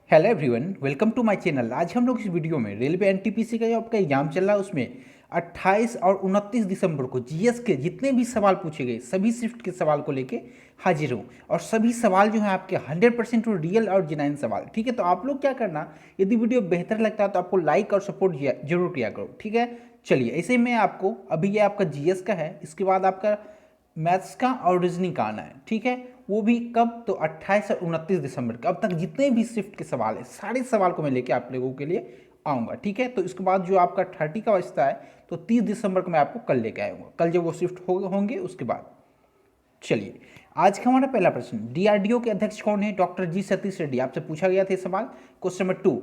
Hello everyone, welcome to my channel. आज हम लोग इस वीडियो में रेलवे एनटीपीसी का जो आपका एग्जाम चल रहा है उसमें 28 और 29 दिसंबर को जीएस के जितने भी सवाल पूछे गए सभी शिफ्ट के सवाल को लेके हाजिर हूँ। और सभी सवाल जो है आपके 100% रियल और जेन्युइन सवाल। ठीक है, तो आप लोग क्या करना, यदि वीडियो बेहतर लगता है तो आपको लाइक और सपोर्ट जरूर किया करो। ठीक है, चलिए ऐसे ही मैं आपको अभी ये आपका जीएस का है, इसके बाद आपका मैथ्स का और रीजनिंग का आना है। ठीक है, वो भी कब, तो 28 और 29 दिसंबर का। अब तक जितने भी शिफ्ट के सवाल है सारे सवाल को मैं लेके आप लोगों के लिए आऊँगा। ठीक है, तो इसके बाद जो आपका 30 का बचता है तो 30 दिसंबर को मैं आपको कल लेके आऊँगा, कल जब वो शिफ्ट होंगे उसके बाद। चलिए, आज का हमारा पहला प्रश्न, डीआरडीओ के अध्यक्ष कौन है? डॉक्टर जी सतीश रेड्डी। आपसे पूछा गया था सवाल। क्वेश्चन नंबर 2,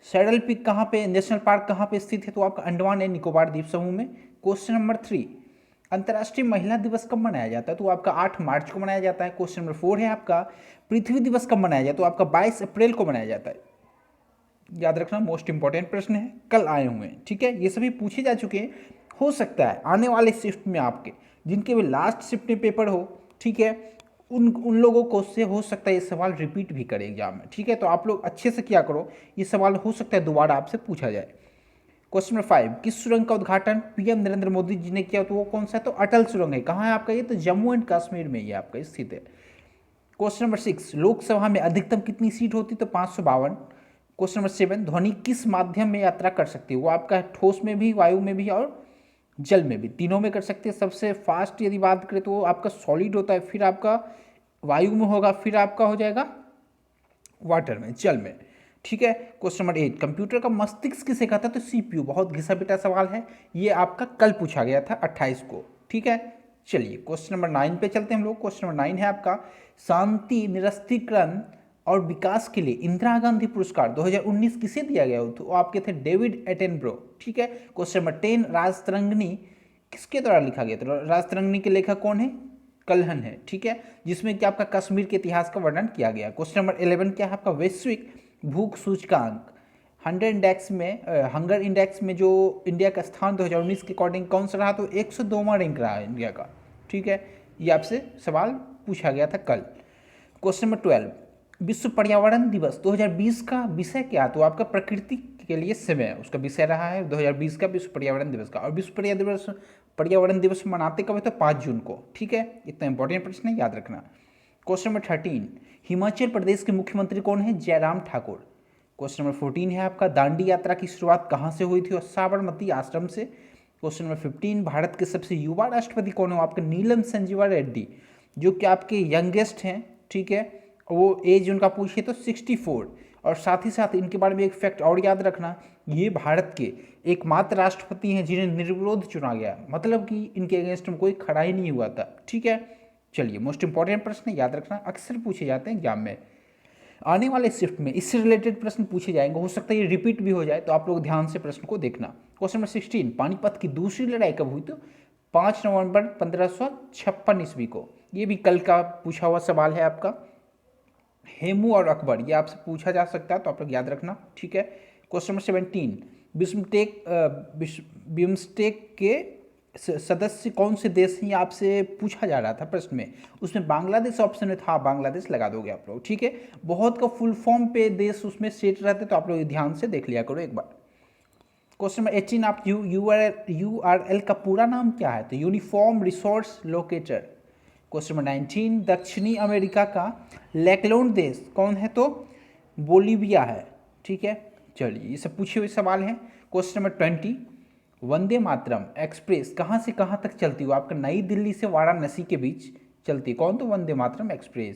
सैडल पीक कहाँ पे, नेशनल पार्क कहाँ पे स्थित है? तो आपका अंडमान एंड निकोबार द्वीप समूह में। क्वेश्चन नंबर 3, अंतर्राष्ट्रीय महिला दिवस कब मनाया जाता है? तो आपका 8 मार्च को मनाया जाता है। क्वेश्चन नंबर 4 है आपका, पृथ्वी दिवस कब मनाया जाता है? तो आपका 22 अप्रैल को मनाया जाता है। याद रखना, मोस्ट इंपॉर्टेंट प्रश्न है, कल आए हुए हैं। ठीक है, ये सभी पूछे जा चुके हैं। हो सकता है आने वाले शिफ्ट में आपके जिनके भी लास्ट शिफ्ट में पेपर हो, ठीक है, उन लोगों को से हो सकता है ये सवाल रिपीट भी करे एग्जाम में। ठीक है, तो आप लोग अच्छे से क्या करो, ये सवाल हो सकता है दोबारा आपसे पूछा जाए। क्वेश्चन नंबर 5, किस सुरंग का उद्घाटन पीएम नरेंद्र मोदी जी ने किया? तो वो कौन सा है? तो अटल सुरंग है। कहाँ है आपका ये? तो जम्मू एंड कश्मीर में ये आपका स्थित है। क्वेश्चन नंबर 6, लोकसभा में अधिकतम कितनी सीट होती? तो 552। क्वेश्चन नंबर 7, ध्वनि किस माध्यम में यात्रा कर सकती है? वो आपका ठोस में भी, वायु में भी और जल में भी, तीनों में कर सकते हैं। सबसे फास्ट यदि बात करें तो वो आपका सॉलिड होता है, फिर आपका वायु में होगा, फिर आपका हो जाएगा वाटर में, जल में। ठीक है, क्वेश्चन नंबर 8, कंप्यूटर का मस्तिष्क किसे कहता है? तो सीपीयू। बहुत घिसा पिटा सवाल है, ये आपका कल पूछा गया था 28 को। ठीक है, चलिए क्वेश्चन नंबर 9 पे चलते हैं हम लोग। क्वेश्चन नंबर 9 है आपका, शांति निरस्त्रीकरण और विकास के लिए इंदिरा गांधी पुरस्कार 2019 किसे दिया गया? तो आपके थे डेविड एटेनब्रो। ठीक है, क्वेश्चन नंबर 10, राजतरंगिणी किसके द्वारा लिखा गया? तो राजतरंगिणी के लेखक कौन है? कल्हन है। ठीक है, जिसमें कि आपका कश्मीर के इतिहास का वर्णन किया गया। क्वेश्चन नंबर 11 क्या है आपका, वैश्विक भूख सूचकांक हंगर इंडेक्स में जो इंडिया का स्थान 2019 के अकॉर्डिंग कौन सा रहा? तो 102वां रैंक रहा है इंडिया का। ठीक है, ये आपसे सवाल पूछा गया था कल। क्वेश्चन नंबर 12, विश्व पर्यावरण दिवस 2020 का विषय क्या? तो आपका प्रकृति के लिए समय उसका विषय रहा है 2020 का विश्व पर्यावरण दिवस का। और विश्व पर्यावरण दिवस मनाते कब है? तो 5 जून को। ठीक है, इतना इंपॉर्टेंट प्रश्न है, याद रखना। क्वेश्चन नंबर 13, हिमाचल प्रदेश के मुख्यमंत्री कौन है? जयराम ठाकुर। क्वेश्चन नंबर 14 है आपका, दांडी यात्रा की शुरुआत कहाँ से हुई थी? और साबरमती आश्रम से। क्वेश्चन नंबर 15, भारत के सबसे युवा राष्ट्रपति कौन है? आपके नीलम संजीवा रेड्डी, जो कि आपके यंगेस्ट हैं। ठीक है, वो एज उनका पूछिए तो 64। और साथ ही साथ इनके बारे में एक फैक्ट और याद रखना, ये भारत के एकमात्र राष्ट्रपति हैं जिन्हें निर्विरोध चुना गया, मतलब कि इनके अगेंस्ट में कोई खड़ा ही नहीं हुआ था। ठीक है, चलिए मोस्ट इंपॉर्टेंट प्रश्न याद रखना, अक्सर पूछे जाते हैं एग्जाम में। आने वाले शिफ्ट में इससे रिलेटेड प्रश्न पूछे जाएंगे, हो सकता है ये रिपीट भी हो जाए, तो आप लोग ध्यान से प्रश्न को देखना। क्वेश्चन नंबर 16, पानीपत की दूसरी लड़ाई कब हुई? तो 5 नवंबर 1556 ईस्वी को। ये भी कल का पूछा हुआ सवाल है आपका। हेमू और अकबर, ये आपसे पूछा जा सकता है, तो आप लोग याद रखना। ठीक है, क्वेश्चन नंबर 17, बिम्स्टेक के सदस्य कौन से देश हैं? आपसे पूछा जा रहा था प्रश्न में, उसमें बांग्लादेश ऑप्शन में था, बांग्लादेश लगा दोगे आप लोग। ठीक है, बहुत का फुल फॉर्म पे देश उसमें सेट रहते, तो आप लोग ध्यान से देख लिया करो एक बार। क्वेश्चन नंबर 18, आप URL का पूरा नाम क्या है? तो uniform resource locator. Question number 19, दक्षिणी अमेरिका का लैकलोन देश कौन है? तो बोलीविया है। ठीक है, चलिए ये सब पूछे हुए सवाल हैं। क्वेश्चन नंबर 20, वंदे मातरम एक्सप्रेस कहाँ से कहाँ तक चलती हो? आपका नई दिल्ली से वाराणसी के बीच चलती कौन? तो Vande Mataram express.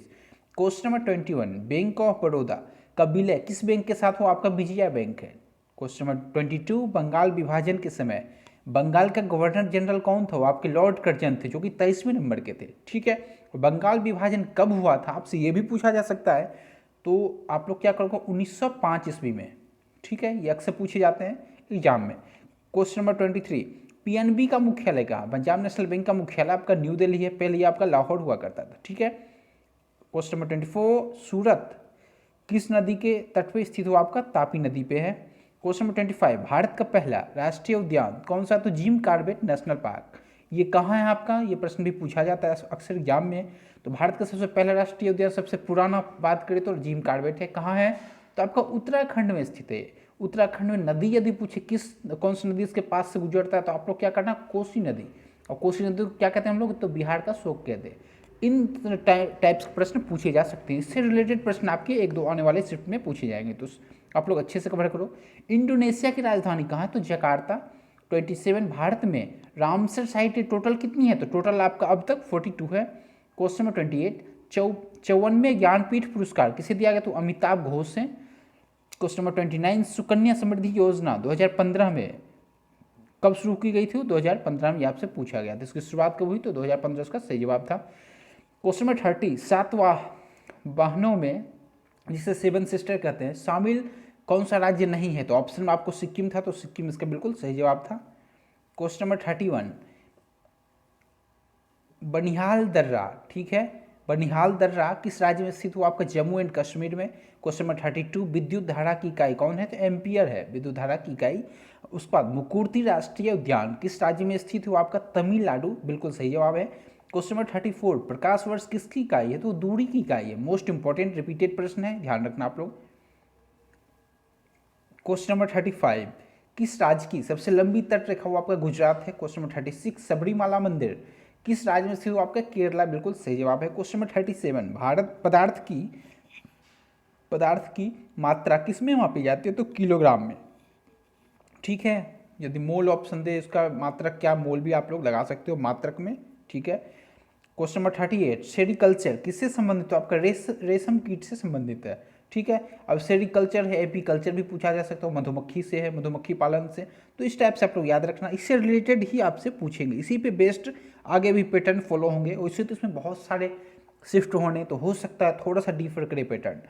Question number 21, bank of Baroda का विलय किस बैंक के साथ हो? आपका विजया बैंक है। क्वेश्चन नंबर 22, बंगाल विभाजन के समय बंगाल का गवर्नर जनरल कौन था? वो आपके लॉर्ड कर्जन थे, जो कि 23वें नंबर के थे। ठीक है, बंगाल विभाजन कब हुआ था? आपसे ये भी पूछा जा सकता है, तो आप लोग क्या करोगे? 1905 ईस्वी में। ठीक है, ये अक्सर पूछे जाते हैं एग्जाम में। क्वेश्चन नंबर 23, पीएनबी का मुख्यालय कहाँ? पंजाब नेशनल बैंक का मुख्यालय आपका न्यू दिल्ली है, पहले ये आपका लाहौर हुआ करता था। ठीक है, क्वेश्चन नंबर 24, सूरत किस नदी के तट पे स्थित हो? आपका तापी नदी पे है। क्वेश्चन नंबर 25, भारत का पहला राष्ट्रीय उद्यान कौन सा? तो जिम कॉर्बेट नेशनल पार्क। ये कहाँ है आपका? ये प्रश्न भी पूछा जाता है अक्सर एग्जाम में। तो भारत का सबसे पहला राष्ट्रीय उद्यान, सबसे पुराना बात करें तो जिम कॉर्बेट है। कहाँ है? तो आपका उत्तराखंड में स्थित है। उत्तराखंड में नदी यदि पूछे किस कौन सी नदी इसके पास से गुजरता है, तो आप लोग क्या करना, कोसी नदी। और कोसी नदी को क्या कहते हैं हम लोग, तो बिहार का शोक कहते हैं। इन टाइप्स के प्रश्न पूछे जा सकते हैं। इससे रिलेटेड प्रश्न आपके एक दो आने वाले शिफ्ट में पूछे जाएंगे, तो आप लोग अच्छे से कवर करो। इंडोनेशिया की राजधानी कहाँ है, तो जकार्ता। 27 भारत में रामसर साइट टोटल कितनी है, तो टोटल आपका अब तक 42 है। क्वेश्चन नंबर 28, 54वें ज्ञानपीठ पुरस्कार किसे दिया गया, तो अमिताभ घोष हैं। क्वेश्चन नंबर 29, सुकन्या समृद्धि योजना 2015 में कब शुरू की गई थी, 2015 में आपसे पूछा गया था। इसकी शुरुआत कब हुई, तो 2015 उसका सही जवाब था। क्वेश्चन नंबर 30, 7 वाहनों में जिसे 7 सिस्टर कहते हैं शामिल कौन सा राज्य नहीं है, तो ऑप्शन में आपको सिक्किम था, तो सिक्किम इसका बिल्कुल सही जवाब था। क्वेश्चन नंबर 31, बनिहाल दर्रा, ठीक है, बनिहाल दर्रा किस राज्य में स्थित हुआ, आपका जम्मू एंड कश्मीर में। क्वेश्चन नंबर 32, विद्युत धारा की इकाई कौन है, तो एम्पियर है विद्युत धारा की इकाई। उसके बाद मुकुर्ती राष्ट्रीय उद्यान किस राज्य में स्थित हुआ, आपका तमिलनाडु, बिल्कुल सही जवाब है। क्वेश्चन नंबर 34, प्रकाश वर्ष किसकी इकाई है, तो दूरी की इकाई है। मोस्ट इंपॉर्टेंट रिपीटेड प्रश्न है, ध्यान रखना आप लोग। क्वेश्चन नंबर 35, किस राज्य की सबसे लंबी तट रेखा वो आपका गुजरात है। क्वेश्चन नंबर 36, सबरीमाला मंदिर किस राज्य में स्थित, आपका केरला, बिल्कुल सही जवाब है। क्वेश्चन नंबर 37, भारत पदार्थ की मात्रा किस में मापी जाती है, तो किलोग्राम में, ठीक है। यदि मोल ऑप्शन दे इसका मात्रक क्या, मोल भी आप लोग लगा सकते हो मात्रक में, ठीक है। क्वेश्चन नंबर 38, सेरिकल्चर किससे संबंधित, तो आपका रेशम कीट से संबंधित है, ठीक है। अब सेरिकल्चर है, एपीकल्चर भी पूछा जा सकता है, मधुमक्खी से है, मधुमक्खी पालन से। तो इस टाइप से आप लोग याद रखना, इससे रिलेटेड ही आपसे पूछेंगे, इसी पे बेस्ड आगे भी पैटर्न फॉलो होंगे। वैसे तो इसमें बहुत सारे शिफ्ट होने, तो हो सकता है थोड़ा सा डिफर करे पैटर्न,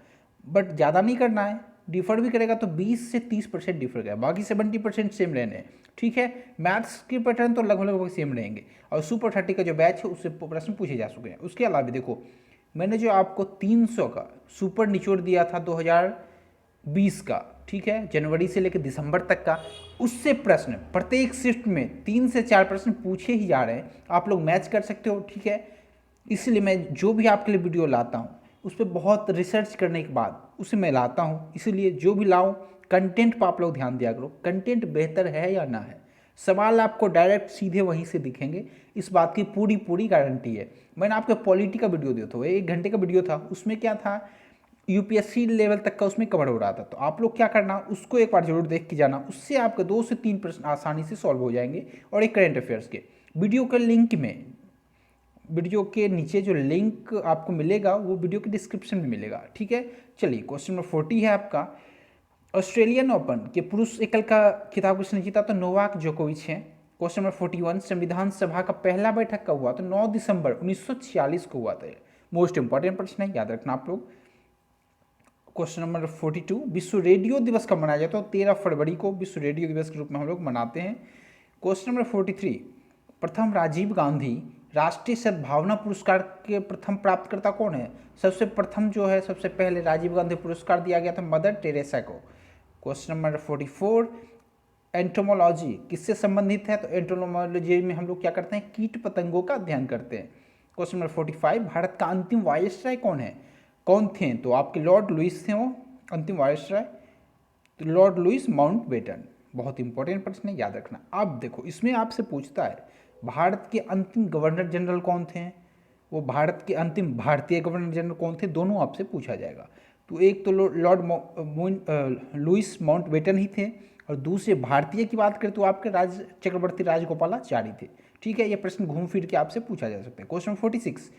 बट ज़्यादा नहीं करना है। डिफर भी करेगा तो 20 से 30% डिफर करेगा, बाकी 70% सेम रहने, ठीक है। मैथ्स के पैटर्न तो लगभग सेम रहेंगे, और सुपर 30 का जो बैच है उससे प्रश्न पूछे जा चुके हैं। उसके अलावा देखो, मैंने जो आपको 300 का सुपर निचोड़ दिया था 2020 का, ठीक है, जनवरी से लेकर दिसंबर तक का, उससे प्रश्न प्रत्येक शिफ्ट में 3 से 4 प्रश्न पूछे ही जा रहे हैं, आप लोग मैच कर सकते हो, ठीक है। इसलिए मैं जो भी आपके लिए वीडियो लाता हूँ उस पर बहुत रिसर्च करने के बाद उसे मैं लाता हूँ, इसीलिए जो भी लाऊं कंटेंट पर आप लोग ध्यान दिया करो, कंटेंट बेहतर है या ना है। सवाल आपको डायरेक्ट सीधे वहीं से दिखेंगे, इस बात की पूरी गारंटी है। मैंने आपको पॉलिटी का वीडियो दिया था, 1 घंटे का वीडियो था, उसमें क्या था, यूपीएससी लेवल तक का उसमें कवर हो रहा था। तो आप लोग क्या करना, उसको एक बार जरूर देख के जाना, उससे आपके 2 से 3 प्रश्न आसानी से सॉल्व हो जाएंगे। और एक करेंट अफेयर्स के वीडियो के लिंक में, वीडियो के नीचे जो लिंक आपको मिलेगा वो वीडियो के डिस्क्रिप्शन में मिलेगा, ठीक है। चलिए क्वेश्चन नंबर 40 है आपका, ऑस्ट्रेलियन ओपन के पुरुष एकल का खिताब किसने जीता, तो नोवाक जोकोविच है। क्वेश्चन नंबर 41, संविधान सभा का पहला बैठक कब हुआ, तो 9 दिसंबर 1946 को हुआ था। मोस्ट इंपॉर्टेंट प्रश्न है, याद रखना आप लोग। क्वेश्चन नंबर 42, विश्व रेडियो दिवस कब मनाया जाता है, तो 13 फरवरी को विश्व रेडियो दिवस के रूप में हम लोग मनाते हैं। क्वेश्चन नंबर 43, प्रथम राजीव गांधी राष्ट्रीय सद्भावना पुरस्कार के प्रथम प्राप्तकर्ता कौन है। सबसे प्रथम जो है, सबसे पहले राजीव गांधी पुरस्कार दिया गया था मदर टेरेसा को। क्वेश्चन नंबर 44, एंटोमोलॉजी किससे संबंधित है, तो एंटोमोलॉजी में हम लोग क्या करते हैं, कीट पतंगों का अध्ययन करते हैं। क्वेश्चन नंबर 45, भारत का अंतिम वायसराय कौन थे, तो आपके लॉर्ड लुइस थे वो अंतिम वायसराय, तो लॉर्ड लुइस माउंटबेटन। बहुत इंपॉर्टेंट प्रश्न है, याद रखना। अब देखो, इसमें आपसे पूछता है भारत के अंतिम गवर्नर जनरल कौन थे, वो भारत के अंतिम भारतीय गवर्नर जनरल कौन थे, दोनों आपसे पूछा जाएगा। तो एक तो लॉर्ड लुइस माउंटबेटन ही थे, और दूसरे भारतीय की बात करें तो आपके चक्रवर्ती राजगोपालाचारी थे, ठीक है। ये प्रश्न घूम फिर के आपसे पूछा जा सकता है। क्वेश्चन 46,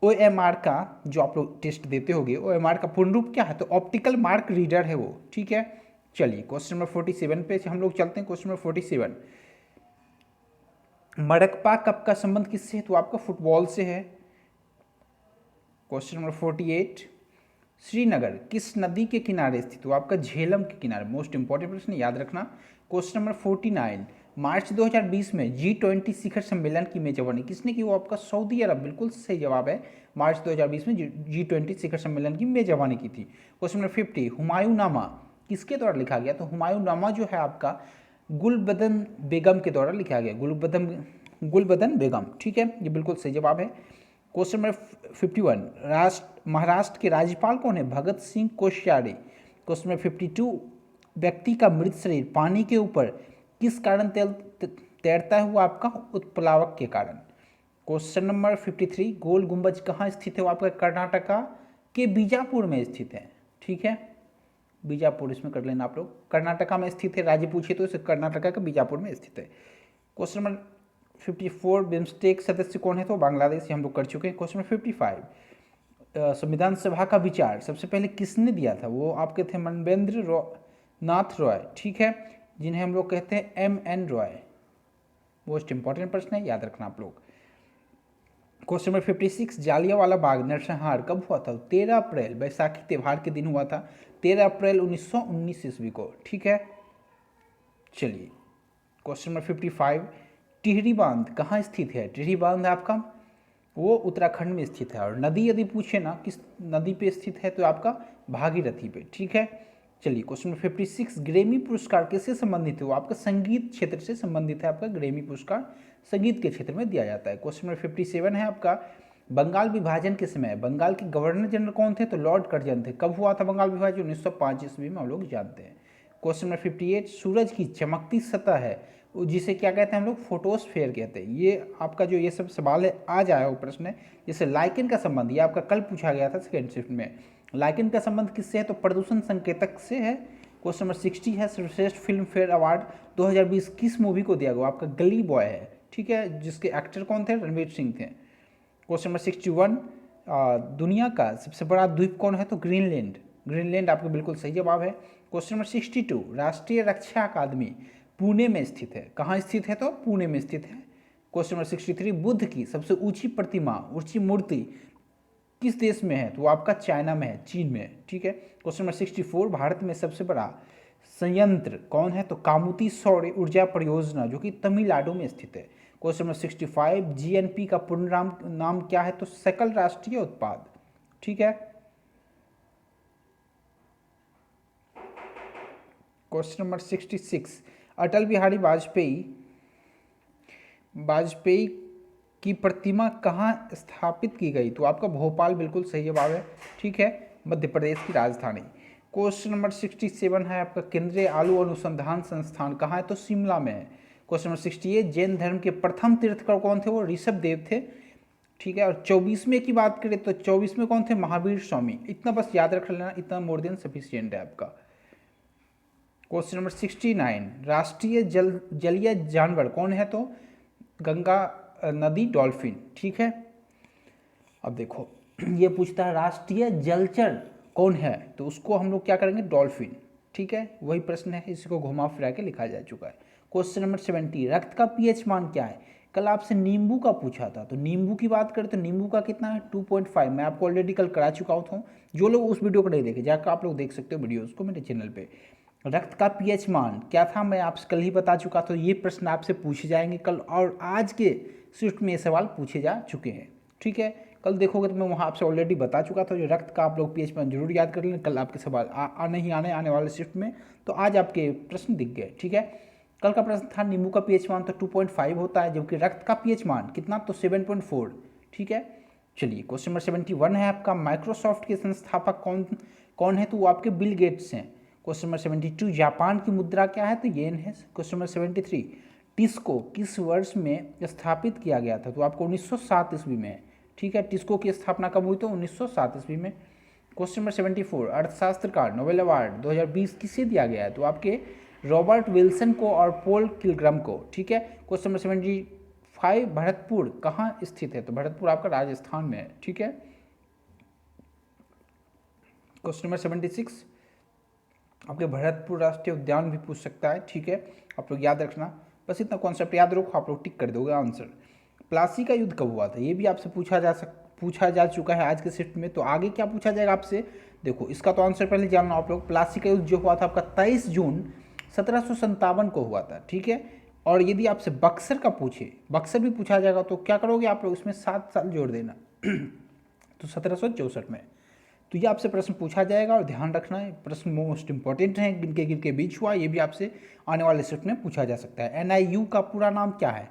OMR का जो आप लोग टेस्ट देते होंगे, OMR का पूर्ण रूप क्या है, तो ऑप्टिकल मार्क रीडर है वो, ठीक है। चलिए क्वेश्चन नंबर 47 पे हम लोग चलते हैं। क्वेश्चन नंबर 47, मरकपा कप का संबंध किससे है, तो आपका फुटबॉल से है। क्वेश्चन नंबर 48, श्रीनगर किस नदी के किनारे स्थित, तो आपका झेलम के किनारे। मोस्ट इंपॉर्टेंट प्रश्न, याद रखना। क्वेश्चन नंबर 49, मार्च 2020 में G20 शिखर सम्मेलन की मेजबानी किसने की, वो आपका सऊदी अरब, बिल्कुल सही जवाब है। मार्च 2020 में G20 शिखर सम्मेलन की मेजबानी की थी। क्वेश्चन नंबर 50, हुमायूंनामा किसके द्वारा लिखा गया, तो हुमायूंनामा जो है आपका गुलबदन बेगम के द्वारा लिखा गया, गुलबदन बेगम, ठीक है, ये बिल्कुल सही जवाब है। क्वेश्चन नंबर 51, महाराष्ट्र के राज्यपाल कौन है, भगत सिंह कोश्यारी। क्वेश्चन नंबर 52, व्यक्ति का मृत शरीर पानी के ऊपर किस कारण तैरता है? वो आपका उत्प्लावक के कारण। क्वेश्चन नंबर 53, गोल गुंबज कहाँ स्थित है? वो आपका कर्नाटका के बीजापुर में स्थित है। ठीक है, बीजापुर इसमें कर लेना आप लोग, कर्नाटका में स्थित है। राज्य पूछे तो इसे कर्नाटका के बीजापुर में स्थित है। क्वेश्चन नंबर 54, बिम्स्टेक सदस्य कौन है? तो बांग्लादेश, हम लोग कर चुके हैं। क्वेश्चन नंबर 55, संविधान सभा का विचार सबसे पहले किसने दिया था? वो आपके थे मनवेंद्र नाथ रॉय। ठीक है, जिन्हें हम लोग कहते हैं MN रॉय। मोस्ट इंपॉर्टेंट प्रश्न है, याद रखना आप लोग। क्वेश्चन नंबर 56, जालियांवाला बाग नरसंहार कब हुआ था? 13 अप्रैल, बैसाखी त्यौहार के दिन हुआ था, 13 अप्रैल 1919 ईस्वी को। ठीक है, चलिए क्वेश्चन नंबर 55, टिहरी बांध कहाँ स्थित है? टिहरी बांध आपका वो उत्तराखंड में स्थित है। और नदी यदि पूछे ना किस नदी पे स्थित है, तो आपका भागीरथी पे। ठीक है, चलिए क्वेश्चन नंबर 56, ग्रेमी पुरस्कार किससे संबंधित है? वो आपका संगीत क्षेत्र से संबंधित है। आपका ग्रेमी पुरस्कार संगीत के क्षेत्र में दिया जाता है। क्वेश्चन नंबर 57 है आपका, बंगाल विभाजन के समय बंगाल के गवर्नर जनरल कौन थे? तो लॉर्ड कर्जन थे। कब हुआ था बंगाल विभाजन? 1905 ईस्वी में, हम लोग जानते हैं। क्वेश्चन नंबर 58, सूरज की चमकती सतह है जिसे क्या कहते हैं हम लोग? फोटोस्फेयर कहते हैं। ये आपका जो ये सब सवाल है आज आया हुआ प्रश्न है। जैसे लाइकेन का संबंध, ये आपका कल पूछा गया था सेकेंड शिफ्ट में। लाइकेन का संबंध किससे है? तो प्रदूषण संकेतक से है। क्वेश्चन नंबर 60 है, सर्वश्रेष्ठ फिल्म फेयर अवार्ड 2020 किस मूवी को दिया गया? आपका गली बॉय है। ठीक है, जिसके एक्टर कौन थे? रणवीर सिंह थे। क्वेश्चन नंबर 61, दुनिया का सबसे बड़ा द्वीप कौन है? तो ग्रीनलैंड। ग्रीनलैंड आपका बिल्कुल सही जवाब है। क्वेश्चन नंबर 62, राष्ट्रीय रक्षा अकादमी पुणे में स्थित है। कहाँ स्थित है? तो पुणे में स्थित है। क्वेश्चन नंबर 63, बुद्ध की सबसे ऊंची प्रतिमा, ऊंची मूर्ति किस देश में है? तो वो आपका चाइना में है, चीन में है। ठीक है, क्वेश्चन नंबर 64, भारत में सबसे बड़ा संयंत्र कौन है? तो कामुती सौर ऊर्जा परियोजना, जो कि तमिलनाडु में स्थित है। क्वेश्चन नंबर 65, GNP का पूर्ण नाम क्या है? तो सकल राष्ट्रीय उत्पाद। ठीक है, क्वेश्चन नंबर 66, अटल बिहारी वाजपेयी की प्रतिमा कहाँ स्थापित की गई? तो आपका भोपाल बिल्कुल सही जवाब है। ठीक है, मध्य प्रदेश की राजधानी। क्वेश्चन नंबर 67 है आपका, केंद्रीय आलू अनुसंधान संस्थान कहाँ है? तो शिमला में है। क्वेश्चन नंबर 68, जैन धर्म के प्रथम तीर्थकर कौन थे? वो ऋषभ देव थे। ठीक है, और 24वें की बात करें तो 24वें कौन थे? महावीर स्वामी। इतना बस याद रख लेना, इतना मोर देन सफिशियंट है आपका। क्वेश्चन नंबर 69, राष्ट्रीय जलीय जानवर कौन है? तो गंगा नदी डॉल्फिन। ठीक है, अब देखो ये पूछता है राष्ट्रीय जलचर कौन है? तो उसको हम लोग क्या करेंगे? डॉल्फिन। ठीक है, वही प्रश्न है, इसी को घुमा फिरा के लिखा जा चुका है। क्वेश्चन नंबर 70, रक्त का pH मान क्या है? कल आपसे नींबू का पूछा था, तो नींबू की बात करें तो नींबू का कितना है? 2.5। मैं आपको ऑलरेडी कल करा चुका हूँ। जो लोग उस वीडियो को नहीं देखे, जाकर आप लोग देख सकते हो वीडियोज़ को मेरे चैनल पे। रक्त का pH मान क्या था, मैं आपसे कल ही बता चुका था। ये प्रश्न आपसे पूछे जाएंगे कल, और आज के शिफ्ट में ये सवाल पूछे जा चुके हैं। ठीक है, कल देखोगे तो मैं वहाँ आपसे ऑलरेडी बता चुका था। जो रक्त का आप लोग pH मान जरूर याद कर लें, कल आपके सवाल आने वाले शिफ्ट में, तो आज आपके प्रश्न दिख गए। ठीक है, कल का प्रश्न था नींबू का pH मान तो 2.5 होता है, जबकि रक्त का pH मान कितना? तो 7.4। ठीक है, चलिए क्वेश्चन नंबर 71 है आपका, माइक्रोसॉफ्ट के संस्थापक कौन है? तो वो आपके बिल गेट्स हैं। क्वेश्चन नंबर 72, जापान की मुद्रा क्या है? तो येन है। क्वेश्चन नंबर 73, टिस्को किस वर्ष में स्थापित किया गया था? तो आपको 1907 ईस्वी में है। ठीक है, टिस्को की स्थापना कब हुई? तो 1907 ईस्वी में। क्वेश्चन नंबर 74, अर्थशास्त्र का नोबेल अवार्ड 2020 किसे दिया गया है? तो आपके रॉबर्ट विल्सन को और पॉल किलग्रम को। ठीक है, क्वेश्चन नंबर 75, भरतपुर कहाँ स्थित है? तो भरतपुर आपका राजस्थान में है। ठीक है, क्वेश्चन नंबर 76, आपके भरतपुर राष्ट्रीय उद्यान भी पूछ सकता है। ठीक है, आप लोग याद रखना, बस इतना कॉन्सेप्ट याद रखो, आप लोग टिक कर दोगे आंसर। प्लासी का युद्ध कब हुआ था? ये भी आपसे पूछा जा चुका है आज के शिफ्ट में। तो आगे क्या पूछा जाएगा आपसे? देखो, इसका तो आंसर पहले जानना आप लोग। प्लासी का युद्ध जो हुआ था आपका 23 जून 1757 को हुआ था। ठीक है, और यदि आपसे बक्सर का पूछे, बक्सर भी पूछा जाएगा, तो क्या करोगे आप लोग? इसमें 7 साल जोड़ देना तो 1764 में। तो ये आपसे प्रश्न पूछा जाएगा, और ध्यान रखना है प्रश्न मोस्ट इंपॉर्टेंट हैं। गिन के बीच हुआ, ये भी आपसे आने वाले शिफ्ट में पूछा जा सकता है। NIU का पूरा नाम क्या है?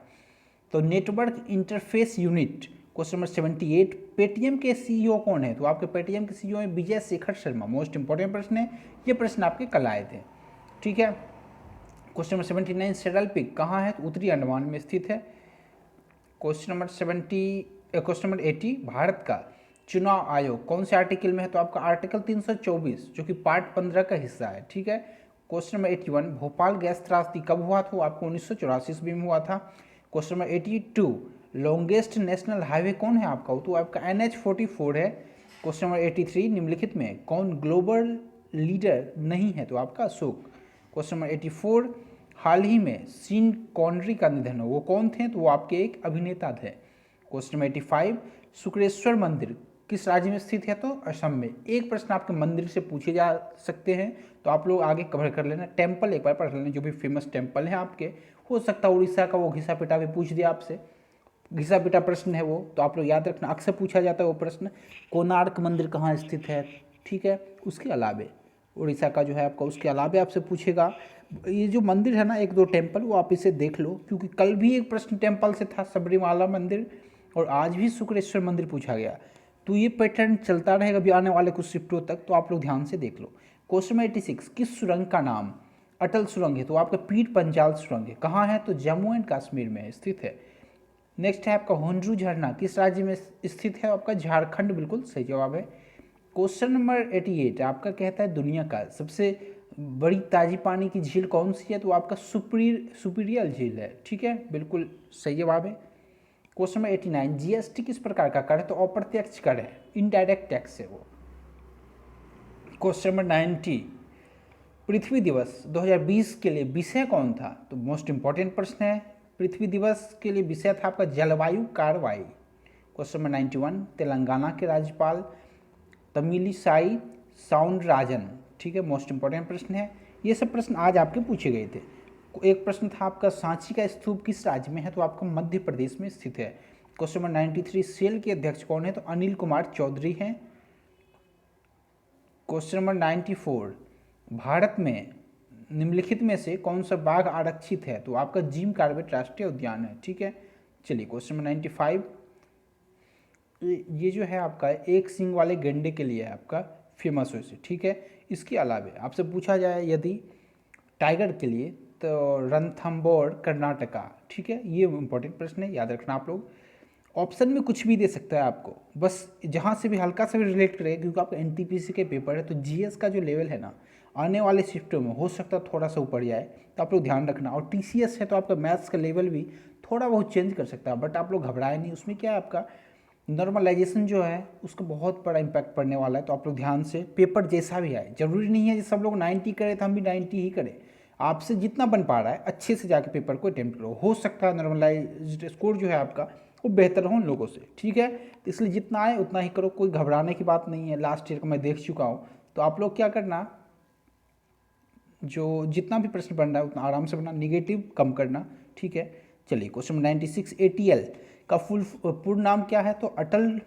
तो network interface unit. Question number 78, Paytm के सीईओ कौन है? तो आपके पेटीएम के सीईओ है विजय शेखर शर्मा। मोस्ट इंपॉर्टेंट प्रश्न है, ये प्रश्न आपके कल आए थे, ठीक है। क्वेश्चन नंबर 79, सेडल पिक कहाँ है? तो उत्तरी अंडमान में स्थित है। क्वेश्चन नंबर 80, भारत का चुनाव आयोग कौन से आर्टिकल में है? तो आपका आर्टिकल 324 जो कि पार्ट 15 का हिस्सा है, ठीक है। क्वेश्चन नंबर 81, भोपाल गैस त्रासदी कब हुआ था? आपको 1984 ईस्वी में हुआ था। Question number 82, longest national highway कौन है आपका? तो आपका NH44 है। क्वेश्चन नंबर 83, निम्नलिखित में कौन ग्लोबल लीडर नहीं है? तो आपका अशोक। क्वेश्चन नंबर 84, हाल ही में सीन कॉनरी का निधन हो, वो कौन थे? तो वो आपके एक अभिनेता थे। क्वेश्चन नंबर 85, शुक्रेश्वर मंदिर किस राज्य में स्थित है? तो असम में। एक प्रश्न आपके मंदिर से पूछे जा सकते हैं, तो आप लोग आगे कवर कर लेना। टेम्पल एक बार पढ़ लेना, जो भी फेमस टेम्पल है आपके, हो सकता है उड़ीसा का वो घिसा पिटा भी पूछ दिया आपसे, घिसा पिटा प्रश्न है वो, तो आप लोग याद रखना, अक्सर पूछा जाता है वो प्रश्न। कोणार्क मंदिर कहाँ स्थित है, ठीक है। उसके अलावे उड़ीसा का जो है आपका, उसके अलावे आपसे पूछेगा ये जो मंदिर है ना, एक दो टेम्पल, वो आप इसे देख लो, क्योंकि कल भी एक प्रश्न टेम्पल से था, सबरीमाला मंदिर, और आज भी शुक्रेश्वर मंदिर पूछा गया। तो ये पैटर्न चलता रहेगा भी आने वाले कुछ शिफ्टों तक, तो आप लोग ध्यान से देख लो। क्वेश्चन 86, किस सुरंग का नाम अटल सुरंग है? तो आपका पीर पंजाल सुरंग है। कहाँ है? तो जम्मू एंड कश्मीर में स्थित है। नेक्स्ट है आपका हुंड्रू झरना किस राज्य में स्थित है? आपका झारखंड बिल्कुल सही जवाब है। क्वेश्चन नंबर 88 आपका कहता है दुनिया का सबसे बड़ी ताजी पानी की झील कौन सी है? तो आपका सुपीरियल झील है, ठीक है, बिल्कुल सही जवाब है। क्वेश्चन नंबर 89, जीएसटी किस प्रकार का कर है? तो अप्रत्यक्ष कर है, इनडायरेक्ट टैक्स है वो। क्वेश्चन नंबर 90, पृथ्वी दिवस 2020 के लिए विषय कौन था? तो मोस्ट इंपॉर्टेंट प्रश्न है। पृथ्वी दिवस के लिए विषय था आपका जलवायु कार्रवाई। क्वेश्चन नंबर 91, तेलंगाना के राज्यपाल तमिलिसाई साउंडराजन, ठीक है, मोस्ट इंपॉर्टेंट प्रश्न है। ये सब प्रश्न आज आपके पूछे गए थे। एक प्रश्न था आपका सांची का स्तूप किस राज्य में है? तो आपका मध्य प्रदेश में स्थित है। क्वेश्चन नंबर 93, सेल के अध्यक्ष कौन है? तो अनिल कुमार चौधरी हैं। क्वेश्चन नंबर 94, भारत में निम्नलिखित में से कौन सा बाघ आरक्षित है? तो आपका जिम कॉर्बेट राष्ट्रीय उद्यान है, ठीक है। चलिए क्वेश्चन नंबर 95, ये जो है आपका एक सींग वाले गैंडे के लिए है आपका फेमस वैसे, ठीक है। इसके अलावे आपसे पूछा जाए यदि टाइगर के लिए, तो रणथंबोर कर्नाटका, ठीक है, ये इंपॉर्टेंट प्रश्न है, याद रखना आप लोग। ऑप्शन में कुछ भी दे सकता है आपको, बस जहाँ से भी हल्का सा भी रिलेट करेगा, क्योंकि आपका एनटीपीसी के पेपर है, तो जीएस का जो लेवल है ना, आने वाले शिफ्टों में हो सकता है थोड़ा सा ऊपर जाए, तो आप लोग ध्यान रखना। और टीसीएस है तो आपका मैथ्स का लेवल भी थोड़ा बहुत चेंज कर सकता है, बट आप लोग घबराए नहीं, उसमें क्या है आपका नॉर्मलाइजेशन जो है उसका बहुत बड़ा इंपैक्ट पड़ने वाला है। तो आप लोग ध्यान से, पेपर जैसा भी आए, जरूरी नहीं है कि सब लोग 90 करें तो हम भी 90 ही करें। आपसे जितना बन पा रहा है अच्छे से जाके पेपर को अटेम्प्ट करो, हो सकता है नॉर्मलाइज स्कोर जो है आपका वो बेहतर हो उन लोगों से, ठीक है। तो इसलिए जितना आए उतना ही करो, कोई घबराने की बात नहीं है। लास्ट ईयर का मैं देख चुका हूँ, तो आप लोग क्या करना, जो जितना भी प्रश्न बन रहा है उतना आराम से बनना, निगेटिव कम करना, ठीक है। चलिए क्वेश्चन 96, ATL का पूर्ण नाम क्या है? तो अटल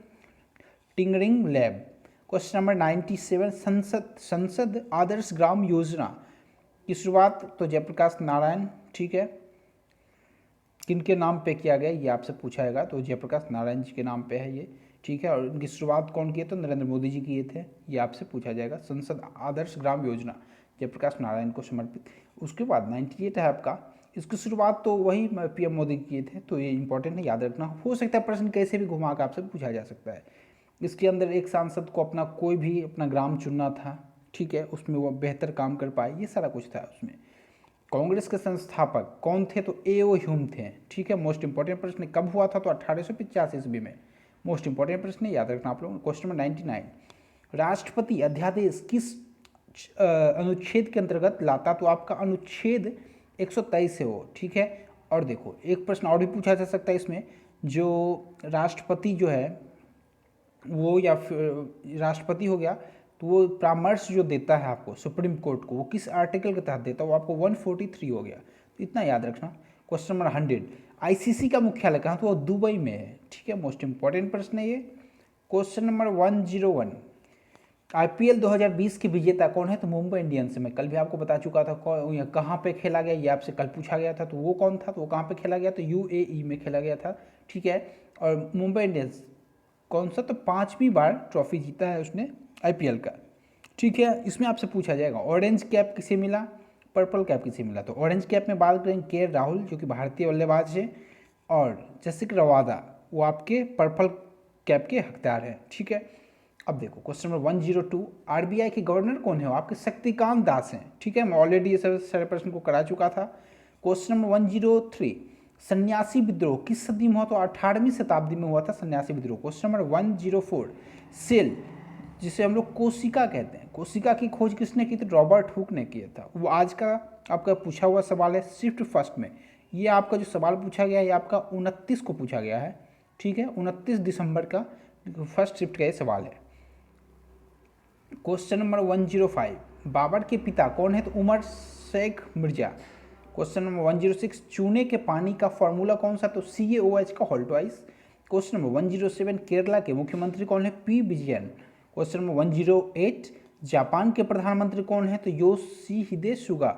टिंकरिंग लैब। क्वेश्चन नंबर 97, संसद आदर्श ग्राम योजना की शुरुआत तो जयप्रकाश नारायण, ठीक है, किनके नाम पे किया गया ये आपसे पूछा जाएगा, तो जयप्रकाश नारायण जी के नाम पे है ये, ठीक है। और इनकी शुरुआत कौन किए? तो नरेंद्र मोदी जी किए थे, ये आपसे पूछा जाएगा। संसद आदर्श ग्राम योजना जयप्रकाश नारायण को समर्पित। उसके बाद 98 है आपका, इसकी शुरुआत तो वही पीएम मोदी किए थे, तो ये इंपॉर्टेंट है, याद रखना। हो सकता है प्रश्न कैसे भी घुमा कर आपसे पूछा जा सकता है। इसके अंदर एक सांसद को अपना कोई भी अपना ग्राम चुनना था, ठीक है, उसमें वो बेहतर काम कर पाए, ये सारा कुछ था उसमें। कांग्रेस के संस्थापक कौन थे? तो A.O. ह्यूम थे, ठीक है। मोस्ट इंपॉर्टेंट प्रश्न, कब हुआ था? तो 1885 ईस्वी में। मोस्ट इंपॉर्टेंट प्रश्न याद रखना आप लोग। क्वेश्चन नंबर 99, राष्ट्रपति अध्यादेश किस अनुच्छेद के अंतर्गत लाता? तो आपका अनुच्छेद 123 है वो, ठीक है। और देखो एक प्रश्न और भी पूछा जा सकता है इसमें, जो राष्ट्रपति जो है वो, या फिर राष्ट्रपति हो गया, तो वो परामर्श जो देता है आपको सुप्रीम कोर्ट को, वो किस आर्टिकल के तहत देता है? वो आपको 143 हो गया, तो इतना याद रखना। क्वेश्चन नंबर 100, आईसीसी का मुख्यालय कहाँ? तो वो दुबई में है, ठीक है, मोस्ट इंपॉर्टेंट प्रश्न है ये। क्वेश्चन नंबर 101, आईपीएल 2020 के विजेता कौन है? तो मुंबई इंडियंस। मैं कल भी आपको बता चुका था कहाँ पे खेला गया, ये आपसे कल पूछा गया था, तो वो कौन था? तो वो कहाँ पे खेला गया? तो यूएई में खेला गया था, ठीक है। और मुंबई इंडियंस कौन सा, तो 5वीं बार ट्रॉफी जीता है उसने IPL का। ठीक है, इसमें आपसे पूछा जाएगा ऑरेंज कैप किसे मिला, पर्पल कैप किसे मिला। तो ऑरेंज कैप में बात करेंगे KL राहुल जो कि भारतीय बल्लेबाज है, और जसिक रवादा वो आपके पर्पल कैप के हकदार हैं। ठीक है, अब देखो क्वेश्चन नंबर 102, RBI के गवर्नर कौन है, वो आपके शक्तिकांत दास हैं। ठीक है, मैं ऑलरेडी ये सारे प्रश्न को करा चुका था। क्वेश्चन नंबर 103, सन्यासी विद्रोह किस सदी में हुआ, तो 18वीं शताब्दी में हुआ था सन्यासी विद्रोह। क्वेश्चन नंबर 104, सेल जिसे हम लोग कोशिका कहते हैं, कोशिका की खोज किसने की, तो रॉबर्ट हुक ने किया था। वो आज का आपका पूछा हुआ सवाल है शिफ्ट फर्स्ट में। ये आपका जो सवाल पूछा गया है ये आपका 29 को पूछा गया है। ठीक है, 29 दिसंबर का फर्स्ट शिफ्ट का ये सवाल है। क्वेश्चन नंबर 105, बाबर के पिता कौन है, तो उमर शेख मिर्जा। क्वेश्चन नंबर 106, चूने के पानी का फॉर्मूला कौन सा, तो CaOH का होल्टवाइज। क्वेश्चन नंबर 107, केरला के मुख्यमंत्री कौन है, P Vijayan. Question number 108, Japan के प्रधानमंत्री कौन है, तो योशिहिदे सुगा।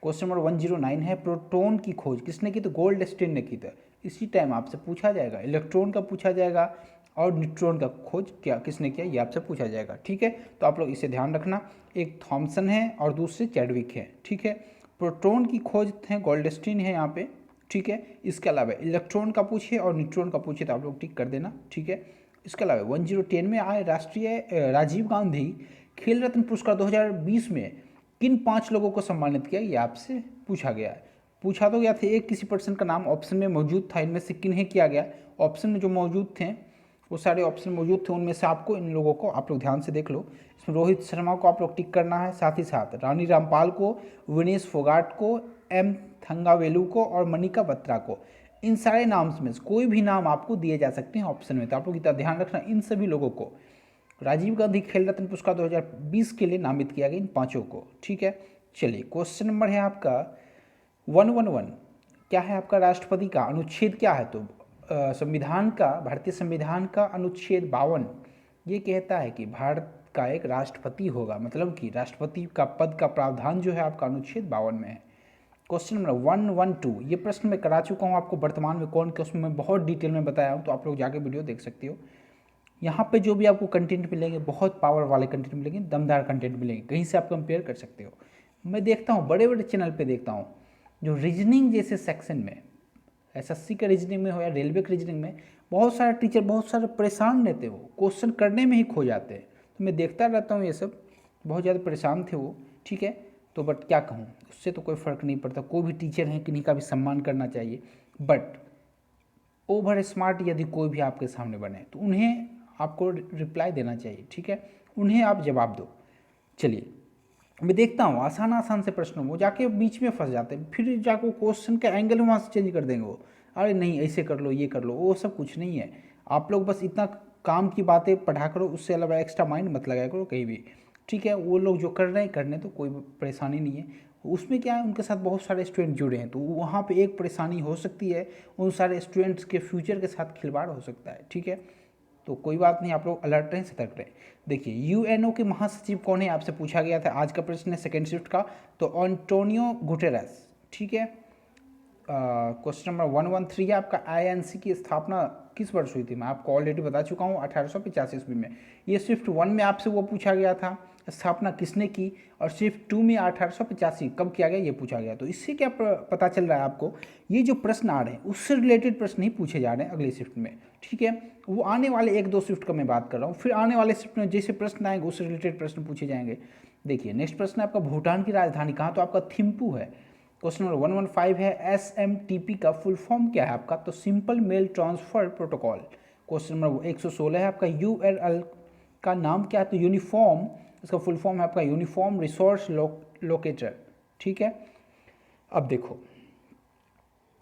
क्वेश्चन नंबर 109 है, प्रोटॉन की खोज किसने की, तो गोल्डस्टीन ने की। था इसी टाइम आपसे पूछा जाएगा इलेक्ट्रॉन का पूछा जाएगा और न्यूट्रॉन का खोज क्या किसने किया, ये आपसे पूछा जाएगा। ठीक है, तो आप लोग इसे ध्यान रखना, एक थॉमसन है और दूसरे चैडविक है। ठीक है, प्रोटॉन की खोज है गोल्डस्टीन है यहाँ पे। ठीक है, इसके अलावा इलेक्ट्रॉन का पूछे और न्यूट्रॉन का पूछे तो आप लोग टिक कर देना। ठीक है, इसके अलावा 1010 में आए राष्ट्रीय राजीव गांधी खेल रत्न पुरस्कार 2020 में किन 5 लोगों को सम्मानित किया, ये आपसे पूछा गया है। पूछा तो गया था एक किसी पर्सन का नाम ऑप्शन में मौजूद था, इनमें से किन्हें किया गया, ऑप्शन में जो मौजूद थे वो सारे ऑप्शन मौजूद थे, उनमें से आपको इन लोगों को आप लोग ध्यान से देख लो। इसमें रोहित शर्मा को आप लोग टिक करना है, साथ ही साथ रानी रामपाल को, विनेश फोगाट को, M थंगावेलु को और मनिका बत्रा को। इन सारे नाम में से कोई भी नाम आपको दिए जा सकते हैं ऑप्शन में, तो आप लोग इतना ध्यान रखना, इन सभी लोगों को राजीव गांधी खेल रत्न पुरस्कार 2020 के लिए नामित किया गया, इन 5 को। ठीक है, चलिए क्वेश्चन नंबर है आपका 111, क्या है आपका राष्ट्रपति का अनुच्छेद क्या है, तो संविधान का, भारतीय संविधान का अनुच्छेद 52 ये कहता है कि भारत का एक राष्ट्रपति होगा, मतलब कि राष्ट्रपति का पद का प्रावधान जो है आपका अनुच्छेद 52 में है। क्वेश्चन नंबर 112, ये प्रश्न मैं करा चुका हूँ आपको वर्तमान में कौन के, उसमें मैं बहुत डिटेल में बताया हूँ, तो आप लोग जाके वीडियो देख सकते हो। यहाँ पे जो भी आपको कंटेंट मिलेंगे बहुत पावर वाले कंटेंट मिलेंगे, दमदार कंटेंट मिलेंगे, कहीं से आप कंपेयर कर सकते हो। मैं देखता हूँ बड़े बड़े चैनल पे देखता हूँ जो रीजनिंग जैसे सेक्शन में, SSC का रीजनिंग में हो या रेलवे के रीजनिंग में, बहुत सारे टीचर बहुत सारे परेशान रहते हो, क्वेश्चन करने में ही खो जाते हैं। तो मैं देखता रहता हूँ ये सब, बहुत ज़्यादा परेशान थे वो। ठीक है, तो बट क्या कहूँ, उससे तो कोई फ़र्क नहीं पड़ता, कोई भी टीचर है किन्हीं का भी सम्मान करना चाहिए, बट ओवर स्मार्ट यदि कोई भी आपके सामने बने तो उन्हें आपको रिप्लाई देना चाहिए। ठीक है, उन्हें आप जवाब दो। चलिए मैं देखता हूँ आसान आसान से प्रश्नों वो जाके बीच में फंस जाते हैं, फिर जाकर क्वेश्चन का एंगल वहाँ से चेंज कर देंगे वो, अरे नहीं ऐसे कर लो ये कर लो, वो सब कुछ नहीं है। आप लोग बस इतना काम की बातें पढ़ा करो, उससे अलावा एक्स्ट्रा माइंड मत लगाया करो कहीं भी। ठीक है, वो लोग जो कर रहे हैं करने, तो कोई परेशानी नहीं है उसमें। क्या है, उनके साथ बहुत सारे स्टूडेंट जुड़े हैं, तो वहाँ पे एक परेशानी हो सकती है, उन सारे स्टूडेंट्स के फ्यूचर के साथ खिलवाड़ हो सकता है। ठीक है, तो कोई बात नहीं, आप लोग अलर्ट रहें, सतर्क रहें। देखिए UNO के महासचिव कौन है, आपसे पूछा गया था, आज का प्रश्न है सेकेंड शिफ्ट का, तो एंटोनियो गुटेरेस। ठीक है, क्वेश्चन नंबर 113 है आपका, INC की स्थापना किस वर्ष हुई थी, मैं आपको ऑलरेडी बता चुका हूँ 1885 ईस्वी में। ये शिफ्ट 1 में आपसे वो पूछा गया था स्थापना किसने की, और शिफ्ट 2 में 1885 कब किया गया ये पूछा गया। तो इससे क्या पता चल रहा है आपको, ये जो प्रश्न आ रहे हैं उससे रिलेटेड प्रश्न ही पूछे जा रहे हैं अगले शिफ्ट में। ठीक है, वो आने वाले 1-2 शिफ्ट का मैं बात कर रहा हूँ, फिर आने वाले शिफ्ट में जैसे प्रश्न आएंगे उससे रिलेटेड प्रश्न पूछे जाएंगे। देखिए नेक्स्ट प्रश्न है आपका, भूटान की राजधानी कहाँ, तो आपका थिम्पू है। क्वेश्चन नंबर 115 है, SMTP का फुल फॉर्म क्या है आपका, तो simple mail transfer protocol. Question number 116 है आपका, URL का नाम क्या है, तो यूनिफॉर्म, इसका फुल फॉर्म है आपका यूनिफॉर्म रिसोर्स लोकेटर। ठीक है, अब देखो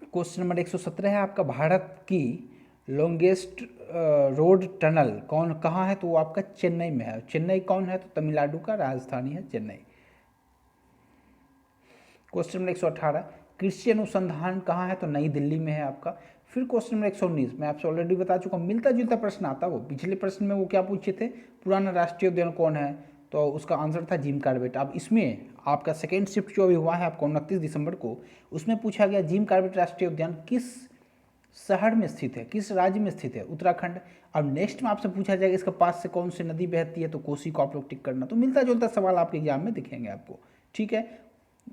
क्वेश्चन नंबर 117 है आपका, भारत की लॉन्गेस्ट रोड टनल कहाँ है, तो वो आपका चेन्नई में है। चेन्नई कौन है, तो तमिलनाडु का राजधानी है चेन्नई। क्वेश्चन नंबर 118, कृषि अनुसंधान कहाँ है, तो नई दिल्ली में है आपका। फिर क्वेश्चन नंबर 119 मैं आपसे ऑलरेडी बता चुका हूँ, मिलता जुलता प्रश्न आता वो पिछले प्रश्न में वो क्या पूछे थे, पुराना राष्ट्रीय उद्यान कौन है, तो उसका आंसर था जिम कार्बेट। अब इसमें आपका सेकेंड शिफ्ट जो अभी हुआ है आपको 29 दिसंबर को, उसमें पूछा गया जिम कार्बेट राष्ट्रीय उद्यान किस शहर में स्थित है? किस राज्य में स्थित है? उत्तराखंड। अब नेक्स्ट में आपसे पूछा जाएगा इसके पास से कौन सी नदी बहती है, तो कोसी को आप लोग टिक करना। तो मिलता जुलता सवाल आपके एग्जाम में दिखेंगे आपको, ठीक है।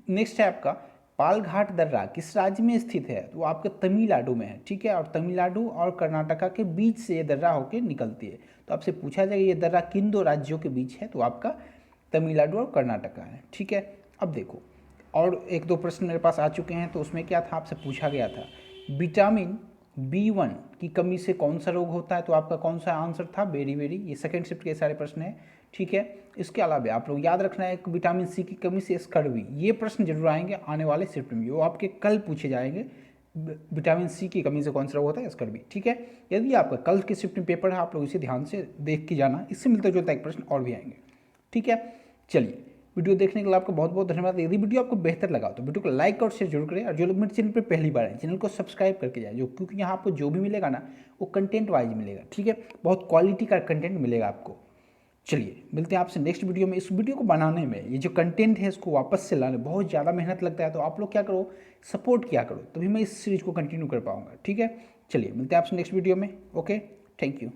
नेक्स्ट है आपका पालघाट दर्रा किस राज्य में स्थित है? तो आपके तमिलनाडु में है, ठीक है। और तमिलनाडु और कर्नाटका के बीच से ये दर्रा होकर निकलती है। तो आपसे पूछा जाएगा ये दर्रा किन दो राज्यों के बीच है? तो आपका तमिलनाडु और कर्नाटका है, ठीक है। अब देखो और एक दो प्रश्न मेरे पास आ चुके हैं। तो उसमें क्या था, आपसे पूछा गया था विटामिन B1 की कमी से कौन सा रोग होता है? तो आपका कौन सा आंसर था? बेरी। ये सेकंड शिफ्ट के सारे प्रश्न हैं, ठीक है। इसके अलावा आप लोग याद रखना है विटामिन सी की कमी से स्कर्वी, ये प्रश्न जरूर आएंगे आने वाले शिफ्ट में, वो आपके कल पूछे जाएंगे। विटामिन सी की कमी से कौन सा रोग होता है? स्कर्वी, ठीक है। यदि आपका कल के शिफ्ट में पेपर है, आप लोग इसे ध्यान से देख के जाना, इससे मिलता जुलता एक प्रश्न और भी आएंगे, ठीक है। चलिए, वीडियो देखने के लिए आपका बहुत बहुत धन्यवाद। यदि वीडियो आपको बेहतर लगा तो वीडियो को लाइक और शेयर जरूर करें, और जो लोग मेरे चैनल पर पहली बार हैं चैनल को सब्सक्राइब करके जाए, जो क्योंकि यहाँ आपको जो भी मिलेगा ना वो कंटेंट वाइज मिलेगा, ठीक है। बहुत क्वालिटी का कंटेंट मिलेगा आपको। चलिए, मिलते हैं आपसे नेक्स्ट वीडियो में। इस वीडियो को बनाने में ये जो कंटेंट है इसको वापस से लाने बहुत ज़्यादा मेहनत लगता है, तो आप लोग क्या करो, सपोर्ट किया करो, तभी मैं इस सीरीज को कंटिन्यू कर पाऊँगा, ठीक है। चलिए, मिलते हैं आपसे नेक्स्ट वीडियो में। Okay, thank you.